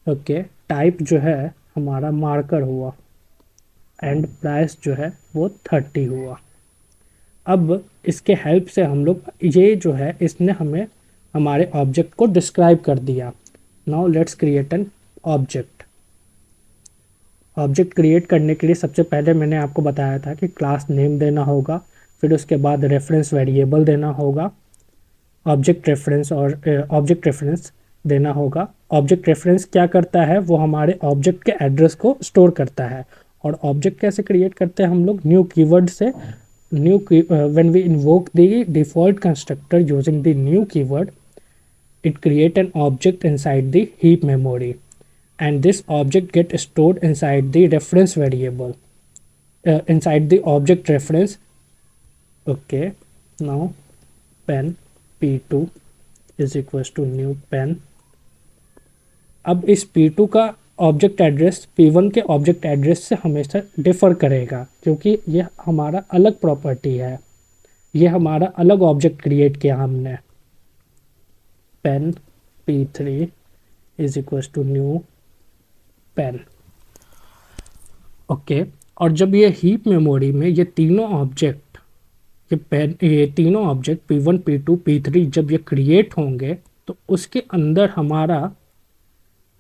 Speaker 1: okay, type जो है हमारा marker हुआ, and price जो है वो 30 हुआ. अब इसके हेल्प से हम लोग ये जो है इसने हमें हमारे ऑब्जेक्ट को डिस्क्राइब कर दिया. Now let's create an object. Object create करने के लिए सबसे पहले मैंने आपको बताया था कि क्लास नेम देना होगा, फिर उसके बाद रेफरेंस वेरिएबल देना होगा, ऑब्जेक्ट रेफरेंस और ऑब्जेक्ट रेफरेंस देना होगा। ऑब्जेक्ट रेफरेंस क्या करता है, वो हमारे ऑब्जेक्ट के एड्रेस को स्टोर करता है। और ऑब्जेक्ट कैसे क्रिएट करते हैं हम लोग, न्यू कीवर्ड से। New when we invoke the default constructor using the new keyword, it create an object inside the heap memory, and this object get stored inside the reference variable, inside the object reference. Okay, now pen p2 is equals to new pen। अब इस p2 का object address p1 के object address से हमेशा differ करेगा, क्योंकि यह हमारा अलग प्रॉपर्टी है, ये हमारा अलग ऑब्जेक्ट क्रिएट किया हमने। Pen p3 is equals to new pen. Okay, और जब ये हीप मेमोरी में ये तीनों ऑब्जेक्ट, ये तीनों ऑब्जेक्ट p1 p2 p3 जब ये क्रिएट होंगे, तो उसके अंदर हमारा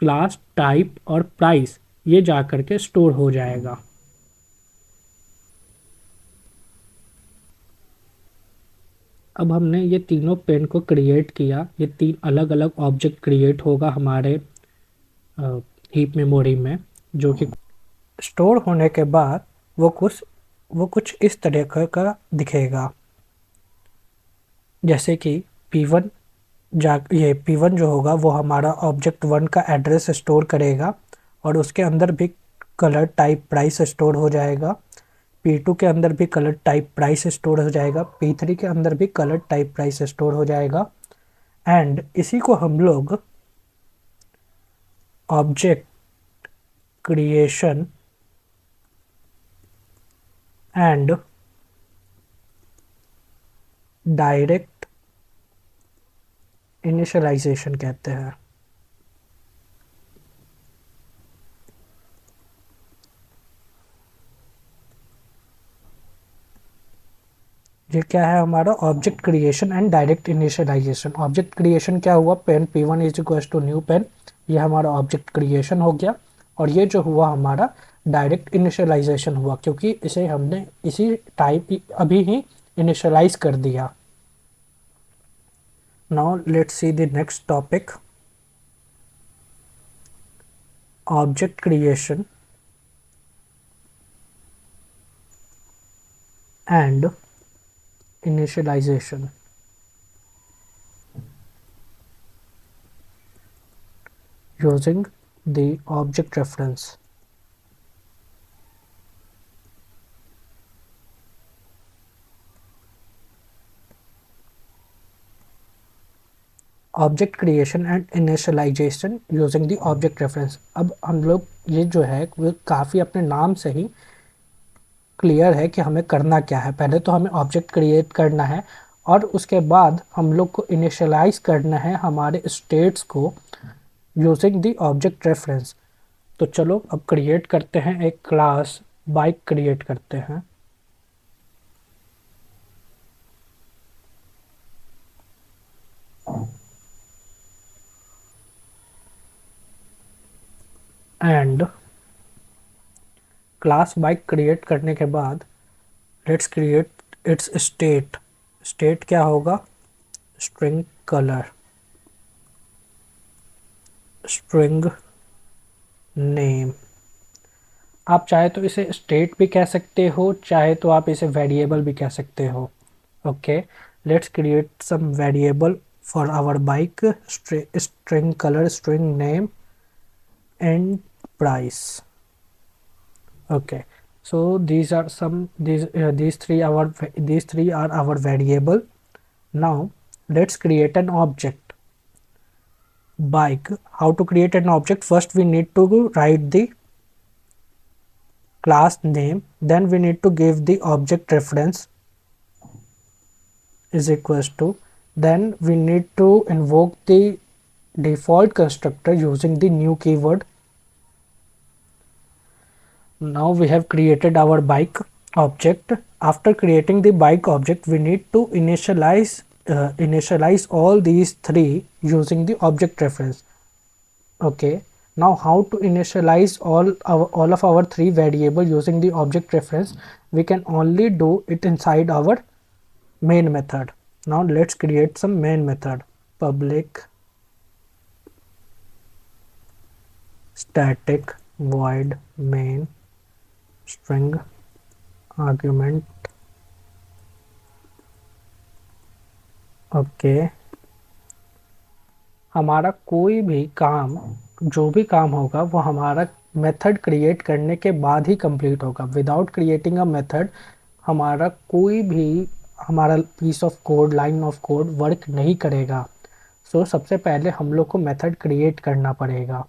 Speaker 1: क्लास, टाइप और प्राइस ये जा कर के स्टोर हो जाएगा। अब हमने ये तीनों पेन को क्रिएट किया, ये तीन अलग अलग ऑब्जेक्ट क्रिएट होगा हमारे हीप मेमोरी में, जो कि स्टोर होने के बाद वो कुछ इस तरह का दिखेगा। जैसे कि P1 ये P1 जो होगा वो हमारा ऑब्जेक्ट 1 का एड्रेस स्टोर करेगा, और उसके अंदर भी कलर, टाइप, प्राइस स्टोर हो जाएगा। P2 के अंदर भी कलर, टाइप, प्राइस स्टोर हो जाएगा। P3 के अंदर भी कलर, टाइप, प्राइस स्टोर हो जाएगा। एंड इसी को हम लोग object creation and direct initialization कहते हैं। ये क्या है हमारा object creation and direct initialization. Object creation क्या हुआ, pen p1 is equal to new pen, ये हमारा ऑब्जेक्ट क्रिएशन हो गया। और ये जो हुआ हमारा डायरेक्ट इनिशियलाइजेशन हुआ, क्योंकि इसे हमने इसी टाइप अभी ही इनिशियलाइज कर दिया। Now let's see the next topic, object creation and initialization। using the object reference। Object creation and initialization using the object reference. अब हम लोग ये जो है वो काफ़ी अपने नाम से ही क्लियर है कि हमें करना क्या है। पहले तो हमें ऑब्जेक्ट क्रिएट करना है, और उसके बाद हम लोग को इनिशियलाइज करना है हमारे स्टेट्स को यूजिंग द ऑब्जेक्ट रेफरेंस। तो चलो अब क्रिएट करते हैं, एक क्लास बाइक क्रिएट करते हैं। एंड क्लास बाइक क्रिएट करने के बाद let's create it's state. State क्या होगा, स्ट्रिंग कलर, स्ट्रिंग नेम। आप चाहे तो इसे स्टेट भी कह सकते हो, चाहे तो आप इसे वेरिएबल भी कह सकते हो। Okay, let's create some variable for our bike, string colour, string name and price. Okay, so these three are our variable. Now let's create an object, bike. How to create an object? First we need to write the class name, then we need to give the object reference is equals to, then we need to invoke the default constructor using the new keyword. Now we have created our bike object. After creating the bike object, we need to initialize all these three using the object reference. Okay, now how to initialize all of our three variable using the object reference? We can only do it inside our main method. Now let's create some main method. Public static void main string argument. Okay, हमारा कोई भी काम, जो भी काम होगा वो हमारा मेथड क्रिएट करने के बाद ही कंप्लीट होगा. विदाउट क्रिएटिंग अ मेथड हमारा कोई भी हमारा piece of code, line of code work नहीं करेगा. सो सबसे पहले हम लोग को मेथड क्रिएट करना पड़ेगा.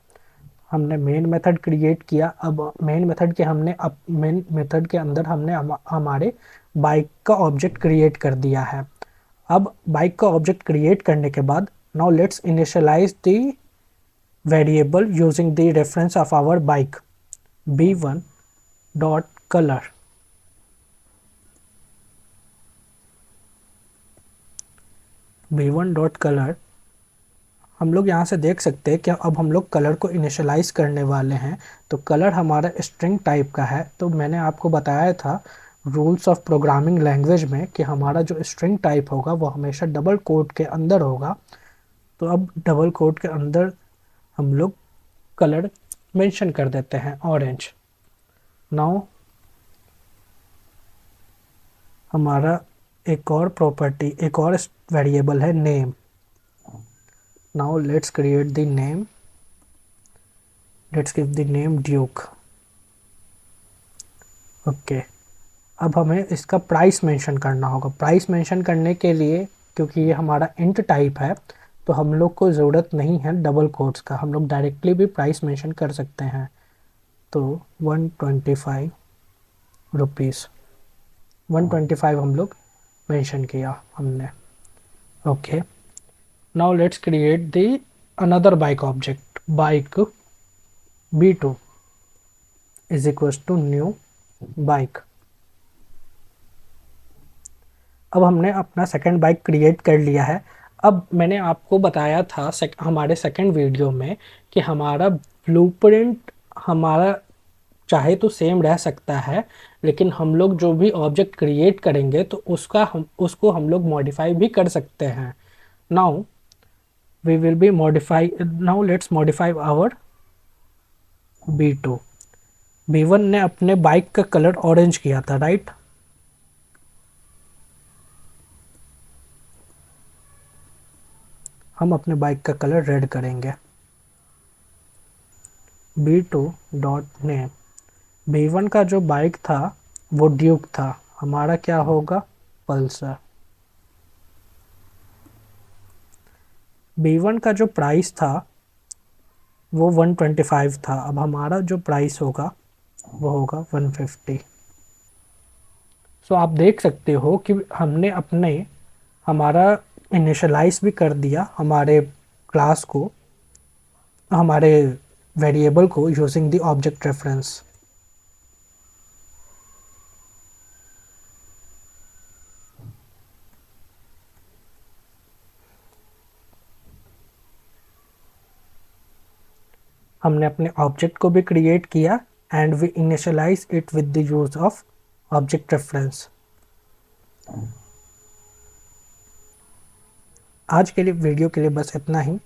Speaker 1: हमने मेन मेथड क्रिएट किया. अब मेन मेथड के हमने अब मेन मेथड के अंदर हमने हमारे बाइक का ऑब्जेक्ट क्रिएट कर दिया है. अब बाइक का ऑब्जेक्ट क्रिएट करने के बाद now let's initialize the variable using the reference of our bike b1 dot colour. b1 dot colour हम लोग यहाँ से देख सकते हैं कि अब हम लोग कलर को इनिशियलाइज करने वाले हैं. तो कलर हमारा स्ट्रिंग टाइप का है. तो मैंने आपको बताया था रूल्स ऑफ प्रोग्रामिंग लैंग्वेज में कि हमारा जो स्ट्रिंग टाइप होगा वो हमेशा डबल कोट के अंदर होगा. तो अब डबल कोट के अंदर हम लोग कलर मेंशन कर देते हैं ऑरेंज. नाउ हमारा एक और प्रॉपर्टी, एक और वेरिएबल है name. Now let's create the name. Let's give the name Duke. Okay, अब हमें इसका प्राइस मेंशन करना होगा. प्राइस मेंशन करने के लिए, क्योंकि ये हमारा इंट टाइप है, तो हम लोग को ज़रूरत नहीं है डबल कोट्स का. हम लोग डायरेक्टली भी प्राइस मेंशन कर सकते हैं. तो 125 रुपीज़, 125 हम लोग मेंशन किया हमने. Okay, now let's create the another bike object. Bike b2 is equals to new bike. अब हमने अपना सेकंड बाइक क्रिएट कर लिया है. अब मैंने आपको बताया था हमारे सेकंड वीडियो में कि हमारा ब्लूप्रिंट हमारा चाहे तो सेम रह सकता है, लेकिन हम लोग जो भी ऑब्जेक्ट क्रिएट करेंगे तो उसको हम लोग मॉडिफाई भी कर सकते हैं. Now we will be modify. Now let's modify our b2. b1 ने अपने बाइक का कलर ऑरेंज किया था, राइट. हम अपने बाइक का कलर रेड करेंगे. b2 डॉट नेम, b1 का जो बाइक था वो ड्यूक था, हमारा क्या होगा, पल्सर. b1 का जो प्राइस था वो 125 था. अब हमारा जो प्राइस होगा वो होगा 150. सो आप देख सकते हो कि हमने हमारा इनिशियलाइज भी कर दिया हमारे क्लास को, हमारे वेरिएबल को यूजिंग द ऑब्जेक्ट रेफरेंस. हमने अपने ऑब्जेक्ट को भी क्रिएट किया and we initialize it with the use of object reference. आज के लिए वीडियो के लिए बस इतना ही.